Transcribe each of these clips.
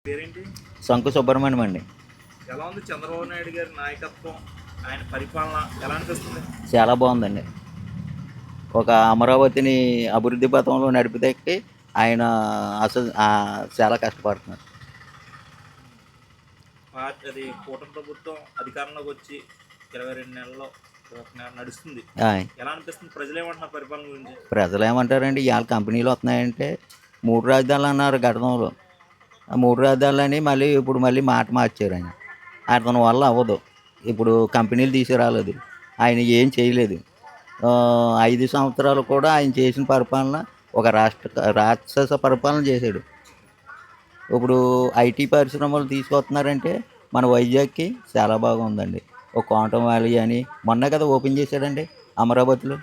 పేరేంటి? శంకు సుబ్రహ్మణ్యం అండి. ఎలా ఉంది చంద్రబాబు నాయుడు గారి నాయకత్వం? ఆయన పరిపాలన ఎలా అనిపిస్తుంది? చాలా బాగుందండి. ఒక అమరావతిని అభివృద్ధి పథంలో నడిపితే ఆయన అసలు చాలా కష్టపడుతున్నారు. అది కూటమి ప్రభుత్వం అధికారంలోకి వచ్చి 22 నెలల్లో నడుస్తుంది. ఆయ్. ఎలా అనిపిస్తుంది? ప్రజలు ఏమంటున్నారు పరిపాలన గురించి? ప్రజలు ఏమంటారండి, ఇవాళ కంపెనీలు వస్తున్నాయంటే 3 రాజధానులు అన్నారు గతంలో. ఆ 3 రాజధానులని మళ్ళీ మాట మార్చారు ఆయన. అతని వల్ల అవ్వదు. ఇప్పుడు కంపెనీలు తీసుకురాలేదు. ఆయన ఏం చేయలేదు. 5 సంవత్సరాలు కూడా ఆయన చేసిన పరిపాలన ఒక రాక్షస పరిపాలన చేశాడు. ఇప్పుడు ఐటీ పరిశ్రమలు తీసుకొస్తున్నారంటే మన వైజాగ్కి చాలా బాగుందండి. ఒక క్వాంటమ్ వ్యాలీ అని మొన్నే కదా ఓపెన్ చేశాడండి అమరావతిలో.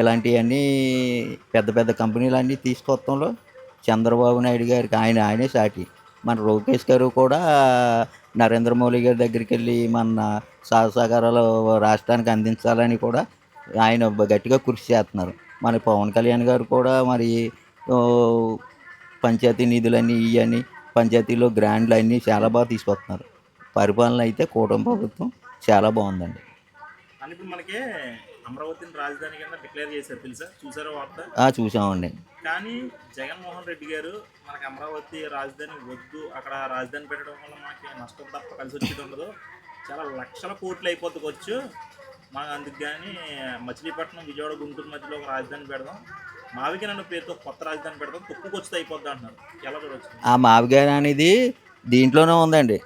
ఇలాంటివన్నీ పెద్ద పెద్ద కంపెనీలన్నీ తీసుకొత్తంలో చంద్రబాబు నాయుడు గారికి ఆయనే సాటి. మన లోకేష్ గారు కూడా నరేంద్ర మోడీ గారి దగ్గరికి వెళ్ళి మన సహసహకారాలు రాష్ట్రానికి అందించాలని కూడా ఆయన గట్టిగా కృషి చేస్తున్నారు. మన పవన్ కళ్యాణ్ గారు కూడా మరి పంచాయతీ నిధులని ఇవన్నీ పంచాయతీలో గ్రాండ్లు అన్నీ చాలా బాగా తీసుకొస్తున్నారు. పరిపాలన అయితే కూటమి ప్రభుత్వం చాలా బాగుందండి. అని ఇప్పుడు మనకి అమరావతిని రాజధాని కింద డిక్లేర్ చేశారు, తెలుసా? చూసారా వార్త? చూసామండి. కానీ జగన్మోహన్ రెడ్డి గారు మనకి అమరావతి రాజధాని వద్దు, అక్కడ రాజధాని పెట్టడం వల్ల మనకి నష్టం తప్ప కలిసి వచ్చేది ఉండదు, చాలా లక్షల కోట్లు అయిపోతుంది వచ్చు, మనం అందుకు కానీ మచిలీపట్నం విజయవాడ గుంటూరు మధ్యలో ఒక రాజధాని పెడదాం, మావిగా నన్ను పేరుతో కొత్త రాజధాని పెడదాం, తొక్కుకొచ్చి అయిపోద్ది అంటున్నారు. ఎలా చూడవచ్చు? ఆ మావిగాని అనేది దీంట్లోనే ఉందండి.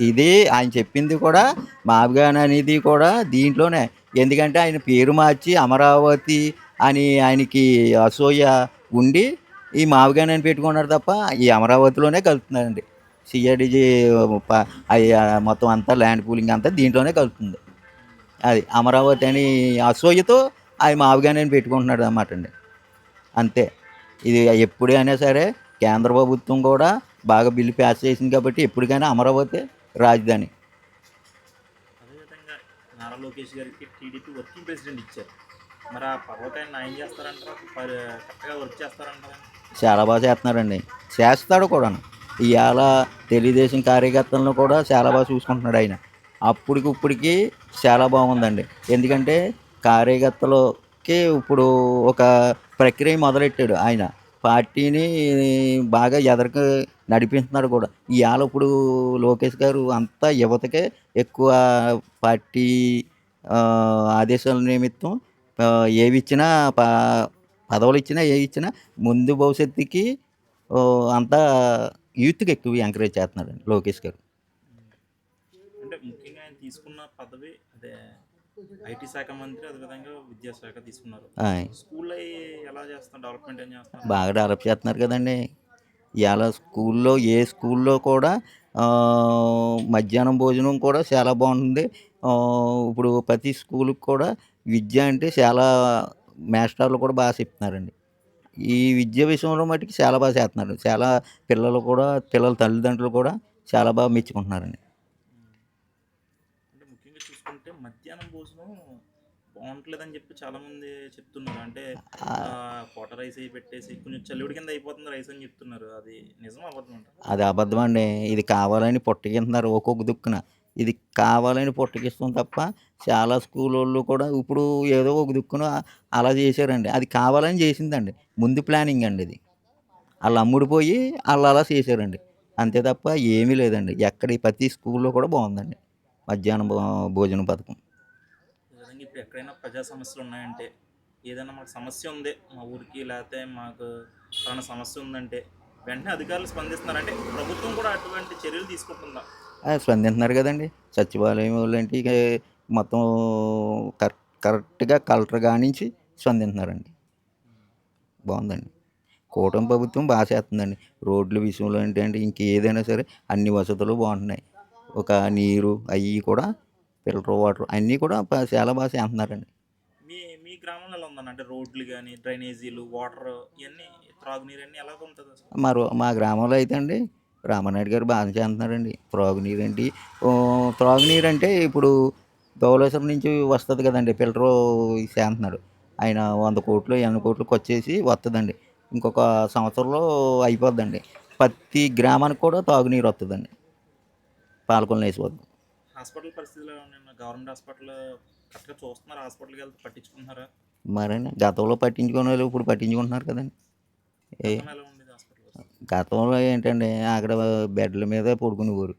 ఇది ఆయన చెప్పింది కూడా మావిగాని అనేది కూడా దీంట్లోనే. ఎందుకంటే ఆయన పేరు మార్చి అమరావతి అని ఆయనకి అసూయ ఉండి ఈ మావిగాని అని పెట్టుకున్నారు తప్ప ఈ అమరావతిలోనే కలుపుతున్నారండి. సిఆర్డిజి మొత్తం అంతా ల్యాండ్ పూలింగ్ అంతా దీంట్లోనే కలుపుతుంది. అది అమరావతి అని అసూయతో ఆయన మావిగాని అని పెట్టుకుంటున్నాడు అన్నమాట అండి. అంతే. ఇది ఎప్పుడైనా సరే కేంద్ర ప్రభుత్వం కూడా బాగా బిల్లు పాస్ చేసింది కాబట్టి ఎప్పటికైనా అమరావతి రాజధాని. అదేవిధంగా నారా లోకేష్ గారికి టీడీపీ వర్కింగ్ ప్రెసిడెంట్ ఇచ్చారు. మరి ఆ పర్వతాన్ని న్యాయం చేస్తారంటారా? కరెక్ట్గా వర్క్ చేస్తారంటారా? చాలా బాగా చేస్తున్నారండి. చేస్తాడు కూడా. ఇవాళ తెలుగుదేశం కార్యకర్తలను కూడా చాలా బాగా చూసుకుంటున్నాడు ఆయన. ఇప్పటికి చాలా బాగుందండి. ఎందుకంటే కార్యకర్తలకి ఇప్పుడు ఒక ప్రక్రియ మొదలెట్టాడు ఆయన. పార్టీని బాగా ఎదరికి నడిపిస్తున్నారు కూడా. ఇవాళ ఇప్పుడు లోకేష్ గారు అంతా యువతకే ఎక్కువ పార్టీ ఆదేశాల నిమిత్తం ఏవి ఇచ్చినా పదవులు ఇచ్చినా ఏవి ఇచ్చినా ముందు భవిష్యత్తుకి అంతా యూత్కి ఎక్కువ ఎంకరేజ్ చేస్తున్నారండి లోకేష్ గారు. అంటే ముఖ్యంగా ఆయన తీసుకున్న పదవి అదే ఐటీ శాఖ మంత్రి, అదేవిధంగా విద్యాశాఖ తీసుకున్నారు. స్కూల్లో ఎలా చేస్తున్నారు? డెవలప్మెంట్ ఏం చేస్తున్నారు? బాగా డెవలప్ చేస్తున్నారు కదండి. ఇవాళ ఏ స్కూల్లో కూడా మధ్యాహ్నం భోజనం కూడా చాలా బాగుంటుంది. ఇప్పుడు ప్రతి స్కూల్కి కూడా విద్య అంటే చాలా మాస్టర్లు కూడా బాగా చెప్తున్నారండి. ఈ విద్య విషయంలో మటుకు చాలా బాగా చేస్తున్నారు. చాలా పిల్లల తల్లిదండ్రులు కూడా చాలా బాగా మెచ్చుకుంటున్నారండి. అంటే ముఖ్యంగా చూసుకుంటే మధ్యాహ్నం భోజనం బాగుంటలేదని చెప్పి చాలామంది చెప్తున్నారు. అంటే కోట రైస్ అవి పెట్టేసి కొంచెం చలివిడి కింద అయిపోతుంది రైస్ అని చెప్తున్నారు. అది నిజం అబద్ధం అంటారు? అది అబద్ధం అండి. ఇది కావాలని పొట్టకిస్తున్నారు ఒక్కొక్క దిక్కున. ఇది కావాలని పొట్టకిస్తాం తప్ప చాలా స్కూలోళ్ళు కూడా ఇప్పుడు ఏదో ఒక దిక్కున అలా చేశారండి. అది కావాలని చేసిందండి. ముందు ప్లానింగ్ అండి ఇది. ఆళ్ళు అమ్ముడుపోయి ఆళ్ళు అలా చేశారండి. అంతే తప్ప ఏమీ లేదండి. ప్రతి స్కూల్లో కూడా బాగుందండి మధ్యాహ్నం భోజన పథకం. విధంగా ఇప్పుడు ఎక్కడైనా ప్రజా సమస్యలు ఉన్నాయంటే, ఏదైనా మాకు సమస్య ఉంది మా ఊరికి, లేకపోతే మాకు ఏమైనా సమస్య ఉందంటే వెంటనే అధికారులు స్పందిస్తున్నారంటే ప్రభుత్వం కూడా అటువంటి చర్యలు తీసుకుంటుందా? స్పందిస్తున్నారు కదండి. సచివాలయం వాళ్ళేంటి మొత్తం కరెక్ట్‌గా కలెక్టర్ కానించి స్పందిస్తున్నారండి. బాగుందండి. కూటమి ప్రభుత్వం బాగా చేస్తుందండి. రోడ్ల విషయంలో ఏంటంటే ఇంకేదైనా సరే అన్ని వసతులు బాగుంటున్నాయి. ఒక నీరు అవి కూడా ఫిల్టర్ వాటర్ అన్నీ కూడా చాలా బాగా చేస్తున్నారండి. మీ మీ గ్రామంలో ఎలా ఉందన్న? అంటే రోడ్లు కానీ, డ్రైనేజీలు, వాటర్ ఇవన్నీ, త్రాగునీరు అన్నీ ఎలా ఉంటుంది అసలు? మా గ్రామంలో అయితే అండి రామానాయుడు గారు బాగా చేస్తున్నారండి. త్రాగునీరు అంటే ఇప్పుడు ధవళేశ్వరం నుంచి వస్తుంది కదండి ఫిల్టరు చేస్తున్నాడు. ఆయన 100 కోట్లు 80 కోట్లు ఖర్చేసి వస్తుందండి. ఇంకొక సంవత్సరంలో అయిపోద్దండి. ప్రతి గ్రామానికి కూడా తాగునీరు వస్తుందండి పాలకొల్లు నియోజకవర్గం. హాస్పిటల్ పరిస్థితులు ఎలా ఉన్నాయన్న? గవర్నమెంట్ హాస్పిటల్ కరెక్ట్గా చూస్తున్నారు? హాస్పిటల్కి వెళ్తే పట్టించుకుంటున్నారా? మరండి గతంలో పట్టించుకునే వాళ్ళు ఇప్పుడు పట్టించుకుంటున్నారు కదండి. ఏ గతంలో ఎలా ఉండేది హాస్పిటల్ పరిస్థితి? గతంలో ఏంటండి అక్కడ బెడ్ల మీద పడుకునేవారు.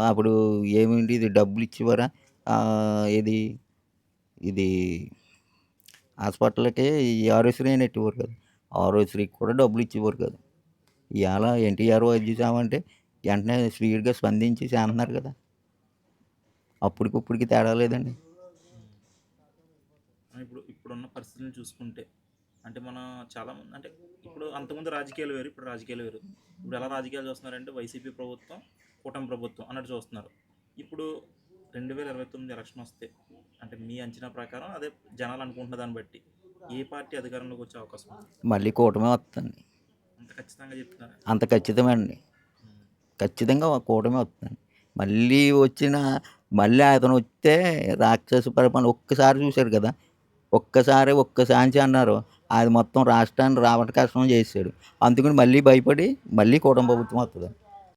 అప్పుడు ఏమిటి ఇది డబ్బులు ఇచ్చేవారా? ఇది ఇది హాస్పిటల్‌కి ఈ ఆరోగ్యశ్రీ అని ఎట్టేవారు కదా! ఆరోగ్యశ్రీకి కూడా డబ్బులు ఇచ్చేవారు కాదు. ఇవాళ ఎన్టీఆర్ వైద్య సేవ అంటే వెంటనే స్పీడ్‌గా స్పందించి చేస్తున్నారు కదా! అప్పటికి ఇప్పటికి తేడా లేదండి. ఇప్పుడున్న పరిస్థితులను చూసుకుంటే అంటే మనం చాలామంది అంటే ఇప్పుడు అంతకుముందు రాజకీయాలు వేరు, ఇప్పుడు రాజకీయాలు వేరు. ఇప్పుడు ఎలా రాజకీయాలు చూస్తున్నారంటే వైసీపీ ప్రభుత్వం, కూటమి ప్రభుత్వం అన్నట్టు చూస్తున్నారు. ఇప్పుడు 2029 ఎలక్షన్ వస్తే అంటే మీ అంచనా ప్రకారం అదే జనాలు అనుకుంటున్న దాన్ని బట్టి ఏ పార్టీ అధికారంలోకి వచ్చే అవకాశం ఉంది? మళ్ళీ కూటమే వస్తుందండి. అంత ఖచ్చితంగా చెప్తున్నారు. అంత ఖచ్చితమండి. ఖచ్చితంగా కూటమే వస్తుందండి. మళ్ళీ వచ్చిన మళ్ళీ అతను వస్తే రాక్షస పరిపాలన ఒక్కసారి చూశారు కదా! ఒక్కసాంచి అన్నారు. అది మొత్తం రాష్ట్రాన్ని రావట కష్టం చేసాడు. అందుకని మళ్ళీ భయపడి మళ్ళీ కూటమి ప్రభుత్వం వస్తదండి.